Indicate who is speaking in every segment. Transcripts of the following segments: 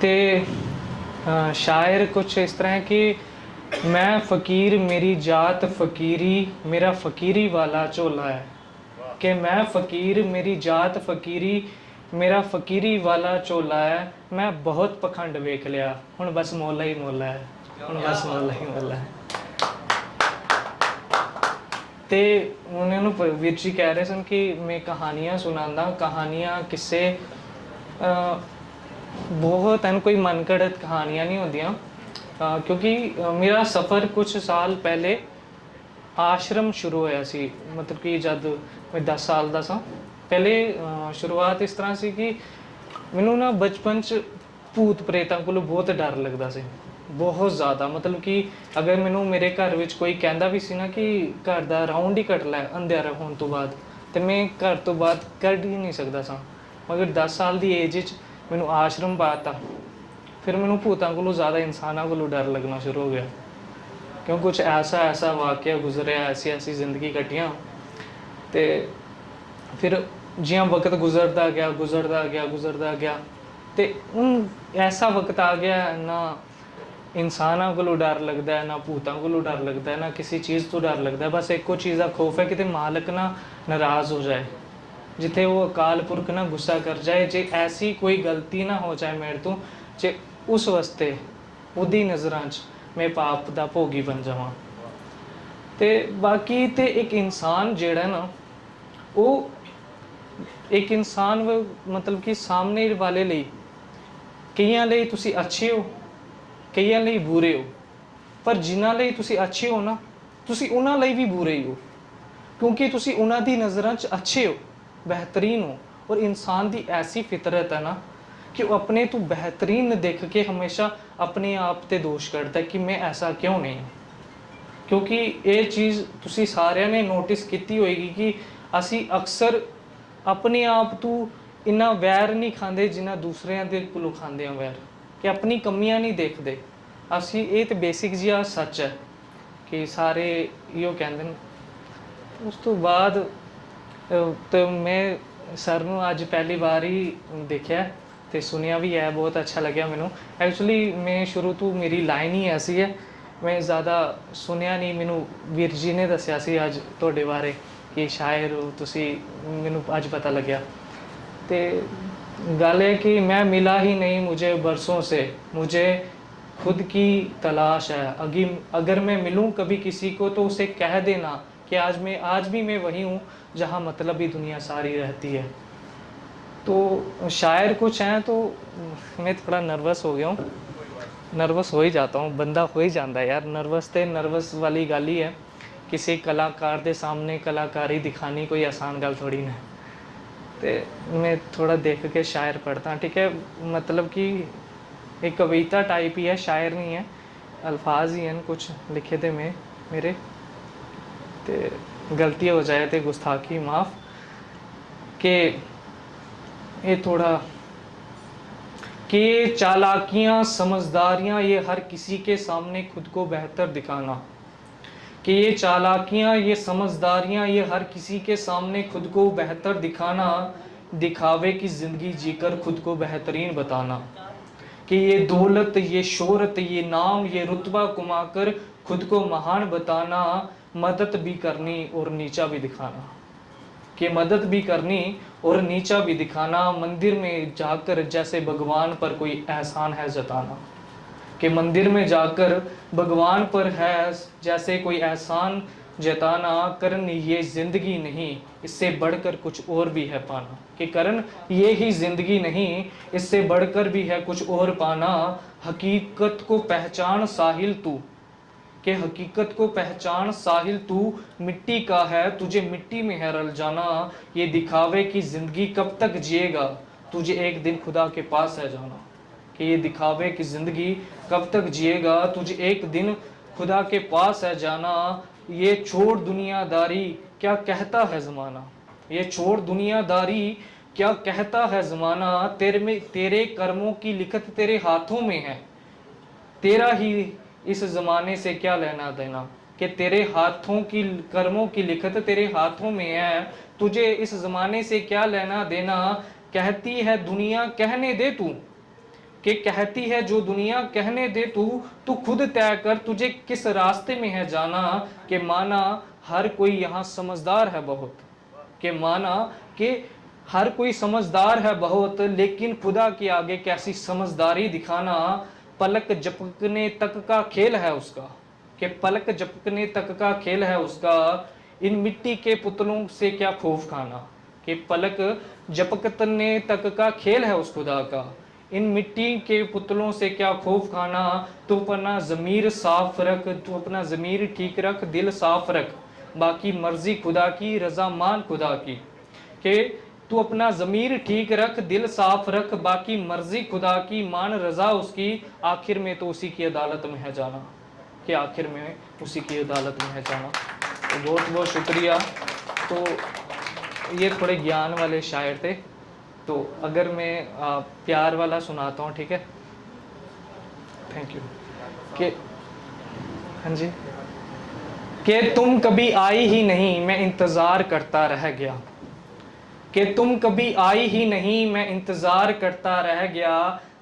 Speaker 1: ਤੇ शायर कुछ इस तरह है कि मैं फ़कीर मेरी जात फ़कीरी मेरा फ़कीरी वाला झोला है। कि मैं फ़कीर मेरी जात फ़कीरी मेरा फ़कीरी वाला झोला है। मैं बहुत पखंड वेख लिया हुण बस मौला ही मौला है, हुण बस मौला ही मौला है। ਤੇ ਉਹਨਾਂ ਨੂੰ ਵੀਰ ਜੀ ਕਹਿ ਰਹੇ ਸਨ ਕਿ ਮੈਂ ਕਹਾਣੀਆਂ ਸੁਣਾਉਂਦਾ, ਕਹਾਣੀਆਂ ਕਿਸੇ ਬਹੁਤ ਹਨ, ਕੋਈ ਮਨਘੜਤ ਕਹਾਣੀਆਂ ਨਹੀਂ ਹੁੰਦੀਆਂ। ਕਿਉਂਕਿ ਮੇਰਾ ਸਫ਼ਰ ਕੁਛ ਸਾਲ ਪਹਿਲੇ ਆਸ਼ਰਮ ਸ਼ੁਰੂ ਹੋਇਆ ਸੀ। ਮਤਲਬ ਕਿ ਜਦ ਮੈਂ 10 ਸਾਲ ਦਾ ਸਾਂ, ਪਹਿਲੇ ਸ਼ੁਰੂਆਤ ਇਸ ਤਰ੍ਹਾਂ ਸੀ ਕਿ ਮੈਨੂੰ ਨਾ ਬਚਪਨ 'ਚ ਭੂਤ ਪ੍ਰੇਤਾਂ ਕੋਲੋਂ ਬਹੁਤ ਡਰ ਲੱਗਦਾ ਸੀ, ਬਹੁਤ ਜ਼ਿਆਦਾ। ਮਤਲਬ ਕਿ ਅਗਰ ਮੈਨੂੰ ਮੇਰੇ ਘਰ ਵਿੱਚ ਕੋਈ ਕਹਿੰਦਾ ਵੀ ਸੀ ਨਾ ਕਿ ਘਰ ਦਾ ਰਾਊਂਡ ਹੀ ਕੱਟ ਲੈ ਅੰਧੇਰਾ ਹੋਣ ਤੋਂ ਬਾਅਦ, ਤੇ ਮੈਂ ਘਰ ਤੋਂ ਬਾਅਦ ਕੱਢ ਹੀ ਨਹੀਂ ਸਕਦਾ ਸਾਂ। ਮਗਰ 10 ਸਾਲ ਦੀ ਏਜ ਵਿੱਚ ਮੈਨੂੰ ਆਸ਼ਰਮ ਪਾਤਾ, ਫਿਰ ਮੈਨੂੰ ਭੂਤਾਂ ਕੋਲੋਂ ਜ਼ਿਆਦਾ ਇਨਸਾਨਾਂ ਕੋਲੋਂ ਡਰ ਲੱਗਣਾ ਸ਼ੁਰੂ ਹੋ ਗਿਆ। क्यों कुछ ऐसा ऐसा वाक़या गुजरिया, ऐसी ऐसी ज़िंदगी कटियाँ। तो फिर जियां वक्त गुजरता गया तो हूँ ऐसा वक्त आ गया ना इंसानों को डर लगता है, ना भूतों को डर लगता है, ना किसी चीज़ तो डर लगता है। बस एको चीज़ का खौफ है कि मालिक ना नाराज़ हो जाए, जिथे वो अकाल पुरख ना गुस्सा कर जाए, जे ऐसी कोई गलती ना हो जाए मेरे तो, जे उस वास्ते उहदी नज़रां च मैं पाप का भोगी बन जावां। तो बाकी तो एक इंसान जिहड़ा ना वो एक इंसान मतलब कि सामने वाले लिए कईयां लिए तुसी अच्छे हो, कईयां लिए बुरे हो, पर जिन्हां लिए तुसी अच्छे हो ना तुसी उन्हां लिए भी बुरे ही हो, क्योंकि तुसी उन्हां दी नज़रां च अच्छे हो, बेहतरीन हो। और इंसान की ऐसी फितरत है ना कि वो अपने तो बेहतरीन देख के हमेशा अपने आप ते दोष करता है कि मैं ऐसा क्यों नहीं हूँ। क्योंकि ये चीज़ तुसी सारिਆਂ ने नोटिस की होएगी कि असी अक्सर अपने आप तो इन्ना वैर नहीं खाते जिन्ना दूसरिਆਂ ਦੇ ਕੋਲੋਂ खाते हैं वैर, कि अपनी कमियां नहीं देखते असी। ये तो बेसिक जिहा सच है कि सारे इहो कहते हैं। उस तो बाद तो मैं सर ਨੂੰ ਅੱਜ पहली बार ही देखा तो सुनिया भी है, बहुत अच्छा लगे मैनू। एक्चुअली मैं शुरू तो मेरी लाइन ही ऐसी है, मैं ज़्यादा सुनिया नहीं। मैनू वीर जी ने दसिया सी अज तुहाडे बारे कि शायर हो तुसी, मैनू अज पता लग्या। तो गल है कि मैं मिला ही नहीं मुझे बरसों से, मुझे खुद की तलाश है। अगर मैं मिलूं कभी किसी को तो उसे कह देना कि आज भी मैं वही हूँ जहाँ मतलब ही दुनिया सारी रहती है। तो शायर कुछ हैं तो मैं थोड़ा नर्वस हो गया हूँ, नर्वस हो ही जाता हूँ, बंदा हो ही जाता है यार नर्वस। तो नर्वस वाली गल ही है, किसी कलाकार के सामने कलाकारी दिखानी कोई आसान गल थोड़ी ना। तो मैं थोड़ा देख के शायर पढ़ता, ठीक है। मतलब कि एक कविता टाइप ही है, शायर नहीं है, अल्फाज ही हैं कुछ लिखे थे मैं मेरे। तो गलती हो जाए तो गुस्ताखी माफ़। कि ये थोड़ा कि चालाकियाँ समझदारियाँ ये हर किसी के सामने खुद को बेहतर दिखाना, कि ये चालाकियाँ ये समझदारियाँ ये हर किसी के सामने खुद को बेहतर दिखाना, दिखावे की ज़िंदगी जीकर खुद को बेहतरीन बताना। कि ये दौलत ये शोहरत ये नाम ये रुतबा कमाकर खुद को महान बताना, मदद भी करनी और नीचा भी दिखाना। कि मदद भी करनी और नीचा भी दिखाना, मंदिर में जाकर जैसे भगवान पर कोई एहसान है जताना। कि मंदिर में जाकर भगवान पर है जैसे कोई एहसान जताना, करन ये ज़िंदगी नहीं इससे बढ़कर कुछ और भी है पाना। कि करन ये ही ज़िंदगी नहीं इससे बढ़कर भी है कुछ और पाना। हकीकत को पहचान साहिल तू, कि हकीकत को पहचान साहिल तू, मिट्टी का है तुझे मिट्टी में है रल जाना। ये दिखावे की ज़िंदगी कब तक जिएगा तुझे एक दिन खुदा के पास है जाना। कि ये दिखावे की ज़िंदगी कब तक जिएगा तुझे एक दिन खुदा के पास है जाना। ये छोड़ दुनियादारी क्या कहता है ज़माना, ये छोड़ दुनियादारी क्या कहता है ज़माना। तेरे कर्मों की लिखत तेरे हाथों में है, तेरा ही इस ज़माने से क्या लेना देना। कि तेरे हाथों की कर्मों की लिखत तेरे हाथों में है, तुझे इस ज़माने से क्या लेना देना। कहती है दुनिया कहने दे तू, कि कहती है जो दुनिया कहने दे तू तू खुद तय कर तुझे किस रास्ते में है जाना, कि माना हर कोई यहाँ समझदार है बहुत, कि माना कि हर कोई समझदार है बहुत, लेकिन खुदा के आगे कैसी समझदारी दिखाना। पलक झपकने तक का खेल है उसका, कि पलक झपकने तक का खेल है उसका, इन मिट्टी के पुतलों से क्या खौफ खाना। कि पलक झपकने तक का खेल है उस खुदा का, इन मिट्टी के पुतलों से क्या खौफ खाना। तू अपना ज़मीर साफ रख, तू अपना ज़मीर ठीक रख, दिल साफ रख, बाकी मर्जी खुदा की, रजा मान खुदा की। कि तू अपना ज़मीर ठीक रख, दिल साफ रख, बाकी मर्जी खुदा की, मान रजा उसकी, आखिर में तो उसी की अदालत में है जाना, कि आखिर में उसी की अदालत में है जाना। तो बहुत बहुत शुक्रिया। तो ये थोड़े ज्ञान वाले शायर थे, तो अगर मैं प्यार वाला सुनाता हूँ, ठीक है? Thank you. कि हाँ जी, कि तुम कभी आई ही नहीं मैं इंतज़ार करता रह गया, कि तुम कभी आई ही नहीं मैं इंतज़ार करता रह गया,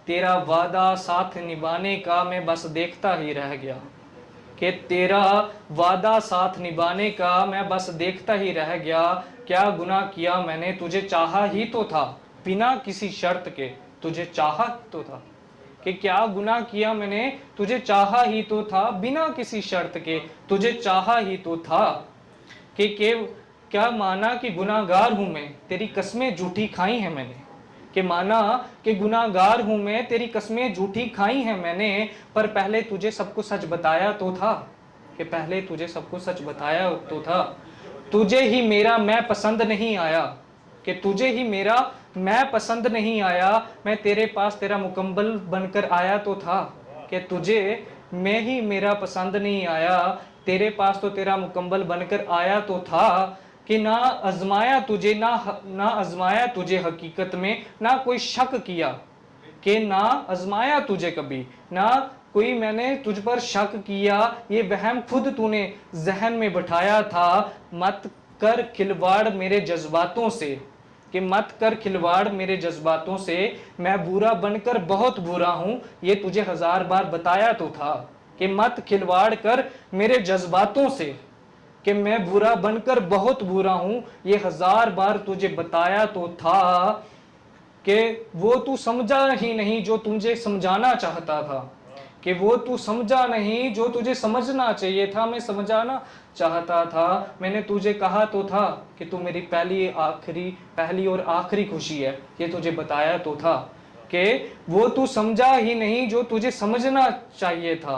Speaker 1: तेरा वादा साथ निभाने का मैं बस देखता ही रह गया। कि तेरा वादा साथ निभाने का मैं बस देखता ही रह गया, क्या गुनाह किया मैंने तुझे चाहा ही तो था, बिना किसी शर्त के तुझे चाहा तो था। कि क्या गुनाह किया मैंने तुझे चाहा ही तो था, बिना किसी शर्त के तुझे चाहा ही तो था। कि क्या माना कि गुनाहगार हूं मैं, तेरी कस्में झूठी खाई हैं मैंने, कि माना कि गुनाहगार हूं मैं, तेरी कस्में झूठी खाई हैं मैंने, पर पहले तुझे सब कुछ सच बताया तो था, कि पहले तुझे सब कुछ सच बताया तो था। तुझे ही मेरा मैं पसंद नहीं आया, कि तुझे ही मेरा मैं पसंद नहीं आया, मैं तेरे पास तेरा मुकम्मल बनकर आया तो था। कि तुझे मैं ही मेरा पसंद नहीं आया, तेरे पास तो तेरा मुकम्मल बनकर आया तो था। कि ना आजमाया तुझे, ना आजमाया तुझे हकीकत में, ना कोई शक किया। कि ना आजमाया तुझे कभी, ना कोई मैंने तुझ पर शक किया, ये वहम खुद तूने जहन में बिठाया था। मत कर खिलवाड़ मेरे जज्बातों से, कि मत कर खिलवाड़ मेरे जज्बातों से, मैं बुरा बनकर बहुत बुरा हूं, ये तुझे 1000 बार बताया तो था। कि मत खिलवाड़ कर मेरे जज्बातों से, कि मैं बुरा बनकर बहुत बुरा हूं, ये 1000 बार तुझे बताया तो था। कि वो तू समझा ही नहीं जो तुझे समझाना चाहता था, कि वो तू समझा नहीं जो तुझे समझना चाहिए था, मैं समझाना चाहता था। मैंने तुझे कहा तो था कि तू मेरी पहली और आखिरी खुशी है, ये तुझे बताया तो था। कि वो तू समझा ही नहीं जो तुझे समझना चाहिए था,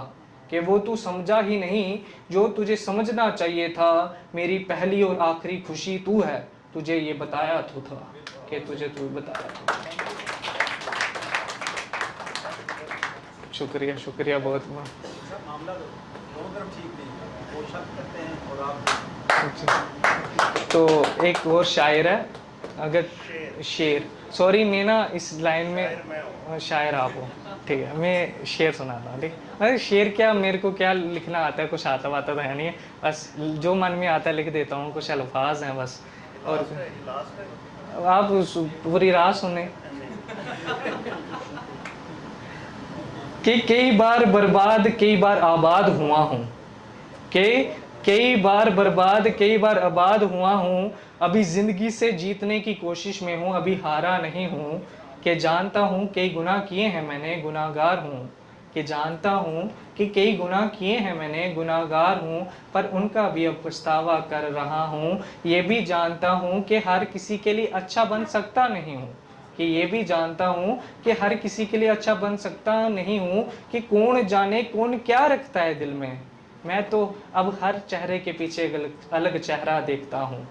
Speaker 1: कि वो तू समझा ही नहीं जो तुझे समझना चाहिए था, मेरी पहली और आखिरी खुशी तू है, तुझे ये बताया तो था, कि तुझे तू बताया तो। शुक्रिया शुक्रिया बहुत बहुत।
Speaker 2: मामला दोनों तरफ ठीक नहीं है, वो शक करते हैं और आप।
Speaker 1: तो एक और शायर है, अगर शेर, सॉरी मैं ना इस लाइन में शायर आप हो, ठीक है? मैं शेर सुनाता हूँ, ठीक? अरे शेर क्या, मेरे को क्या लिखना आता है, कुछ आता वाता तो है नहीं है, बस जो मन में आता है लिख देता हूँ, कुछ अल्फाज हैं बस। और आप पूरी रात सुने। कि कई बार बर्बाद कई बार आबाद हुआ हूँ, कि कई बार बर्बाद कई बार आबाद हुआ हूँ, अभी जिंदगी से जीतने की कोशिश में हूँ, अभी हारा नहीं हूँ। कि जानता हूँ कई गुनाह किए हैं मैंने, गुनाहगार हूँ। कि जानता हूँ कि कई गुनाह किए हैं मैंने, गुनाहगार हूँ, पर उनका भी अब पछतावा कर रहा हूँ। ये भी जानता हूँ कि हर किसी के लिए अच्छा बन सकता नहीं हूँ, कि ये भी जानता हूँ कि हर किसी के लिए अच्छा बन सकता नहीं हूँ। कि कौन जाने कौन क्या रखता है दिल में, मैं तो अब हर चेहरे के पीछे अलग चेहरा देखता हूँ।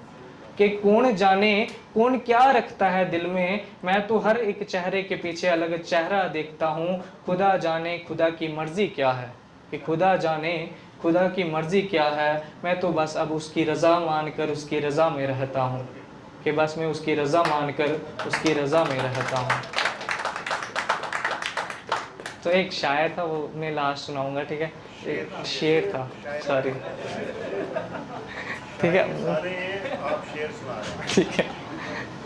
Speaker 1: कि कौन जाने कौन क्या रखता है दिल में, मैं तो हर एक चेहरे के पीछे अलग चेहरा देखता हूँ। खुदा जाने खुदा की मर्जी क्या है, कि खुदा जाने खुदा की मर्जी क्या है, मैं तो बस अब उसकी रज़ा मानकर उसकी रज़ा में रहता हूँ। कि बस मैं उसकी रज़ा मानकर उसकी रज़ा में रहता हूँ। तो एक शायर था, वो मैं लास्ट सुनाऊंगा, ठीक है? एक शेर था, सॉरी, ठीक है?
Speaker 2: सारे आप शेर सुना रहे हैं।
Speaker 1: ठीक है।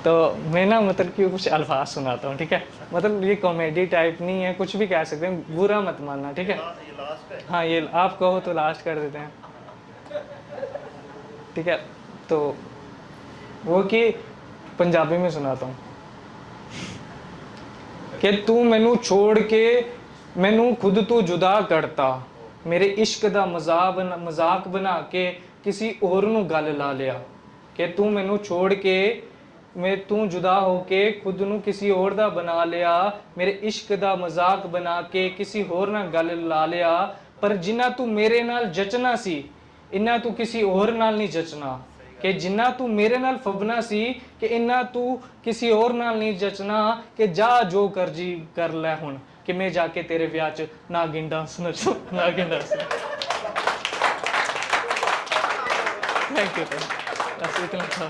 Speaker 1: तो मैं ना मतलब कि कुछ अल्फाज सुनाता हूँ, ठीक है। मतलब ये कॉमेडी टाइप नहीं है, कुछ भी कह सकते हैं, बुरा मत मानना, ठीक है।
Speaker 2: ये लास्ट है।
Speaker 1: हाँ ये आप कहो तो लास्ट कर देते हैं, ठीक है। तो वो कि पंजाबी में सुनाता हूँ कि तू मैनू छोड़ के मैनू खुद तो जुदा करता, मेरे इश्क दा मजाक बना के किसी और नू गल ला लिया। कि तू मैनू छोड़ के मैं तू जुदा होके खुद नू किसी और दा बना लिया, मेरे इश्क दा मजाक बना के किसी होर ना गल ला लिया। पर जिन्ना तू मेरे नाल जचना सी इन्ना तू किसी और नाल नहीं जचना। कि जिन्ना तू मेरे नाल फबना सी कि इन्ना तू किसी और नाल नहीं जचना। कि जा जो कर जी कर ले हुण कि मैं जाके तेरे ब्याह च नागिन डांस नचूं, नागिन डांस। थैंक यू, बस इतना था।